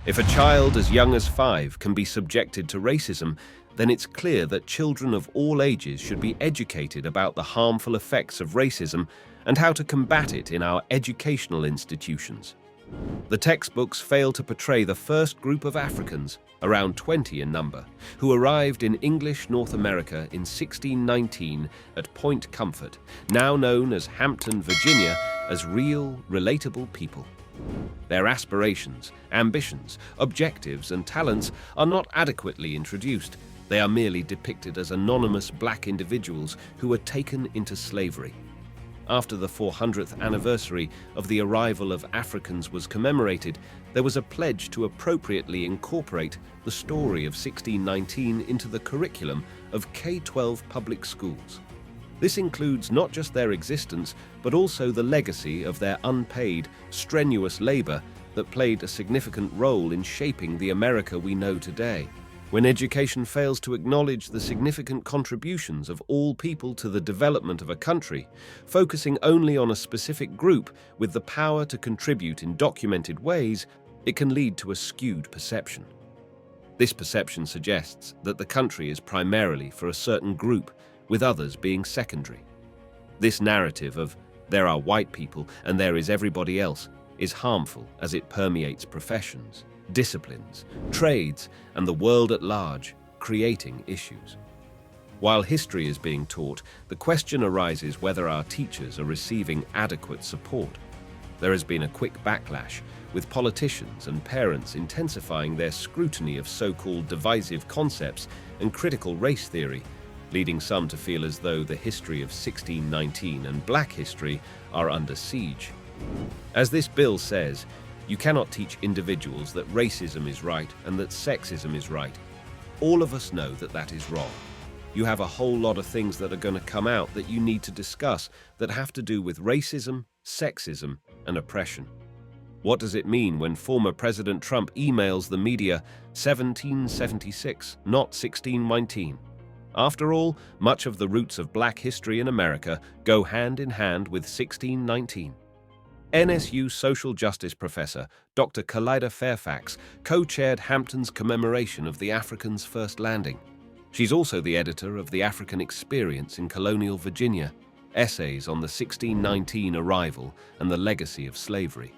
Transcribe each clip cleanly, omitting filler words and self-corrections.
If a child as young as 5 can be subjected to racism, then it's clear that children of all ages should be educated about the harmful effects of racism and how to combat it in our educational institutions. The textbooks fail to portray the first group of Africans, around 20 in number, who arrived in English North America in 1619 at Point Comfort, now known as Hampton, Virginia, as real, relatable people. Their aspirations, ambitions, objectives, and talents are not adequately introduced. They are merely depicted as anonymous black individuals who were taken into slavery. After the 400th anniversary of the arrival of Africans was commemorated, there was a pledge to appropriately incorporate the story of 1619 into the curriculum of K-12 public schools. This includes not just their existence, but also the legacy of their unpaid, strenuous labor that played a significant role in shaping the America we know today. When education fails to acknowledge the significant contributions of all people to the development of a country, focusing only on a specific group with the power to contribute in documented ways, it can lead to a skewed perception. This perception suggests that the country is primarily for a certain group, with others being secondary. This narrative of "there are white people and there is everybody else" is harmful as it permeates professions, disciplines, trades, and the world at large, creating issues. While history is being taught, the question arises whether our teachers are receiving adequate support. There has been a quick backlash, with politicians and parents intensifying their scrutiny of so-called divisive concepts and critical race theory, leading some to feel as though the history of 1619 and black history are under siege. As this bill says, you cannot teach individuals that racism is right and that sexism is right. All of us know that that is wrong. You have a whole lot of things that are going to come out that you need to discuss that have to do with racism, sexism, and oppression. What does it mean when former President Trump emails the media 1776, not 1619? After all, much of the roots of black history in America go hand in hand with 1619. NSU social justice professor Dr. Khalida Fairfax co-chaired Hampton's commemoration of the Africans' first landing. She's also the editor of The African Experience in Colonial Virginia, essays on the 1619 arrival and the legacy of slavery.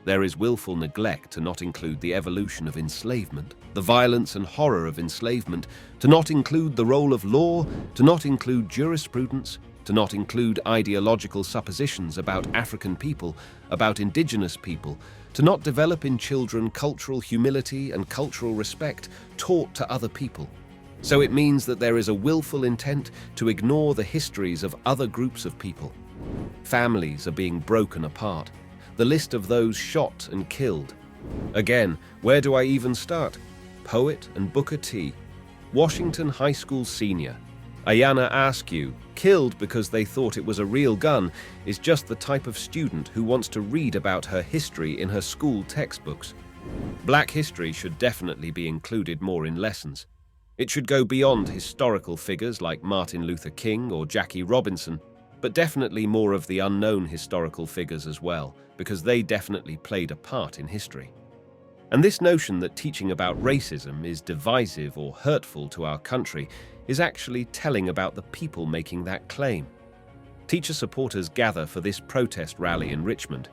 There is willful neglect to not include the evolution of enslavement, the violence and horror of enslavement, to not include the role of law, to not include jurisprudence, to not include ideological suppositions about African people, about indigenous people, to not develop in children cultural humility and cultural respect taught to other people. So it means that there is a willful intent to ignore the histories of other groups of people. Families are being broken apart. The list of those shot and killed. Again, where do I even start? Poet and Booker T. Washington High School senior. Ayanna Askew, killed because they thought it was a real gun, is just the type of student who wants to read about her history in her school textbooks. Black history should definitely be included more in lessons. It should go beyond historical figures like Martin Luther King or Jackie Robinson, but definitely more of the unknown historical figures as well, because they definitely played a part in history. And this notion that teaching about racism is divisive or hurtful to our country is actually telling about the people making that claim. Teacher supporters gather for this protest rally in Richmond.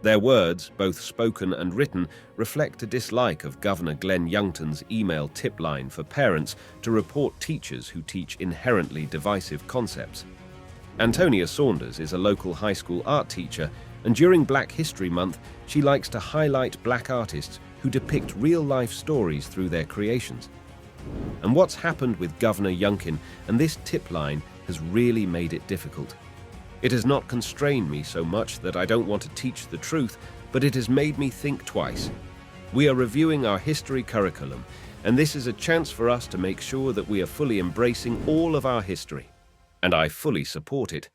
Their words, both spoken and written, reflect a dislike of Governor Glenn Youngton's email tip line for parents to report teachers who teach inherently divisive concepts. Antonia Saunders is a local high school art teacher, and during Black History Month, she likes to highlight black artists who depict real-life stories through their creations. And what's happened with Governor Youngkin and this tip line has really made it difficult. It has not constrained me so much that I don't want to teach the truth, but it has made me think twice. We are reviewing our history curriculum, and this is a chance for us to make sure that we are fully embracing all of our history. And I fully support it.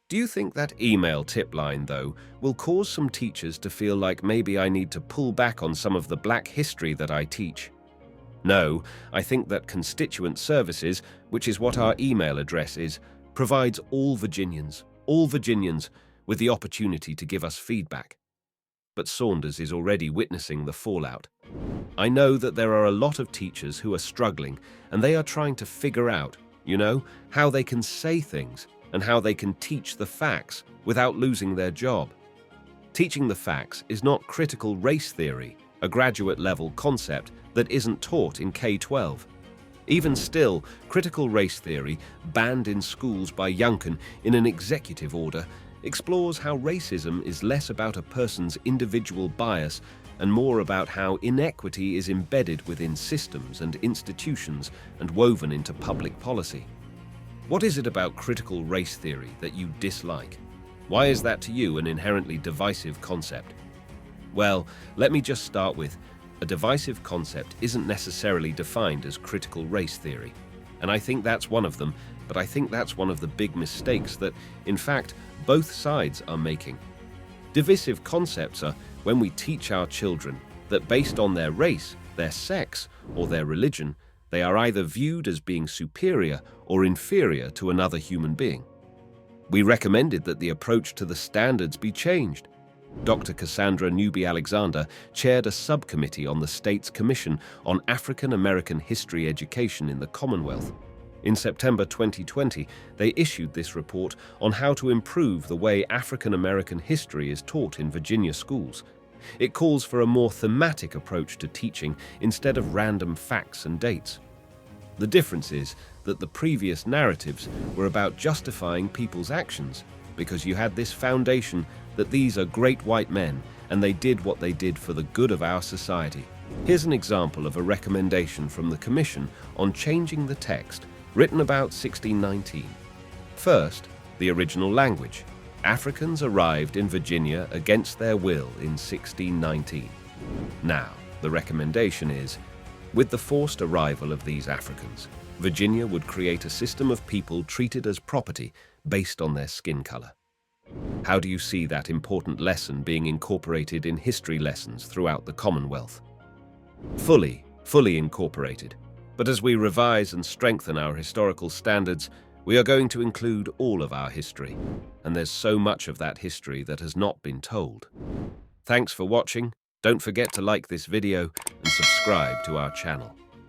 Do you think that email tip line, though, will cause some teachers to feel like maybe I need to pull back on some of the black history that I teach? No, I think that Constituent Services, which is what our email address is, provides all Virginians, with the opportunity to give us feedback. But Saunders is already witnessing the fallout. I know that there are a lot of teachers who are struggling, and they are trying to figure out, how they can say things and how they can teach the facts without losing their job. Teaching the facts is not critical race theory, a graduate-level concept that isn't taught in K-12. Even still, critical race theory, banned in schools by Hampton in an executive order, explores how racism is less about a person's individual bias and more about how inequity is embedded within systems and institutions and woven into public policy. What is it about critical race theory that you dislike? Why is that to you an inherently divisive concept? Well, let me just start with, a divisive concept isn't necessarily defined as critical race theory. And I think that's one of them, but I think that's one of the big mistakes that, in fact, both sides are making. Divisive concepts are when we teach our children that based on their race, their sex, or their religion, they are either viewed as being superior or inferior to another human being. We recommended that the approach to the standards be changed. Dr. Cassandra Newby-Alexander chaired a subcommittee on the state's Commission on African American History Education in the Commonwealth. In September 2020, they issued this report on how to improve the way African American history is taught in Virginia schools. It calls for a more thematic approach to teaching instead of random facts and dates. The difference is that the previous narratives were about justifying people's actions, because you had this foundation that these are great white men and they did what they did for the good of our society. Here's an example of a recommendation from the Commission on changing the text, written about 1619. First, the original language. Africans arrived in Virginia against their will in 1619. Now, the recommendation is, with the forced arrival of these Africans, Virginia would create a system of people treated as property based on their skin color. How do you see that important lesson being incorporated in history lessons throughout the Commonwealth? Fully incorporated. But as we revise and strengthen our historical standards, we are going to include all of our history. And there's so much of that history that has not been told. Thanks for watching. Don't forget to like this video and subscribe to our channel.